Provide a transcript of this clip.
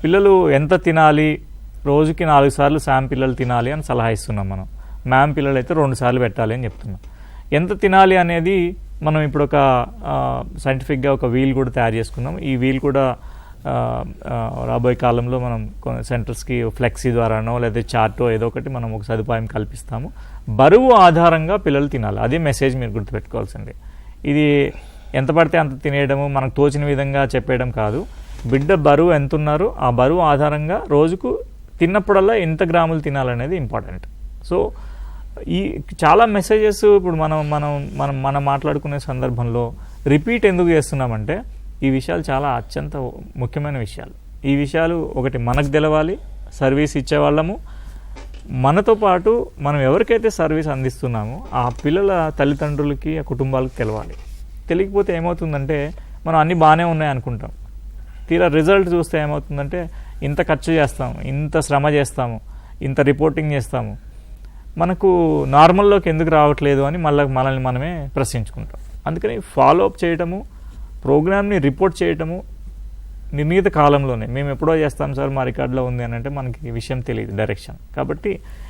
పిల్లలు ఎంత తినాలి, రోజుకి 4 సార్లు శామ్ పిల్లలు తినాలి అని సలహా ఇస్తున్నాం మనం. మ్యామ్ పిల్లలు అయితే 2 సార్లు పెట్టాలి అని చెప్తున్నాం. ఎంత తినాలి అనేది మనం ఇప్పుడు ఒక సైంటిఫిక్గా ఒక వీల్ కూడా తయారు చేసుకున్నాం. ఈ వీల్ కూడా రాబోయే కాలంలో మనం సెంటర్స్కి ఫ్లెక్సీ ద్వారానో లేదా చార్టో ఏదో ఒకటి మనం ఒక సదుపాయం కల్పిస్తాము. బరువు ఆధారంగా పిల్లలు తినాలి, అదే మెసేజ్ మీరు గుర్తుపెట్టుకోవాల్సింది. ఇది ఎంత పడితే అంత తినేయడము, మనకు తోచిన విధంగా చెప్పేయడం కాదు. బిడ్డ బరువు ఎంత ఉన్నారో ఆ బరువు ఆధారంగా రోజుకు తిన్నప్పుడల్లా ఎంత గ్రాములు తినాలనేది ఇంపార్టెంట్. సో ఈ చాలా మెసేజెస్ ఇప్పుడు మనం మాట్లాడుకునే సందర్భంలో రిపీట్ ఎందుకు చేస్తున్నామంటే ఈ విషయాలు చాలా అత్యంత ముఖ్యమైన విషయాలు. ఈ విషయాలు ఒకటి మనకు తెలవాలి, సర్వీస్ ఇచ్చేవాళ్ళము, మనతో పాటు మనం ఎవరికైతే సర్వీస్ అందిస్తున్నామో ఆ పిల్లల తల్లిదండ్రులకి, ఆ కుటుంబాలకు తెలవాలి. తెలియకపోతే ఏమవుతుందంటే మనం అన్నీ బాగానే ఉన్నాయి అనుకుంటాం. తీరా రిజల్ట్ చూస్తే ఏమవుతుందంటే ఇంత ఖర్చు చేస్తాము, ఇంత శ్రమ చేస్తాము, ఇంత రిపోర్టింగ్ చేస్తాము, మనకు నార్మల్లోకి ఎందుకు రావట్లేదు అని మనల్ని మనమే ప్రశ్నించుకుంటాం. అందుకని ఫాలో అప్ చేయటము, ప్రోగ్రామ్ని రిపోర్ట్ చేయటము నిర్ణీత కాలంలోనే. మేము ఎప్పుడో చేస్తాం సార్, మా రికార్డులో ఉంది అని అంటే మనకి విషయం తెలియదు, డైరెక్షన్. కాబట్టి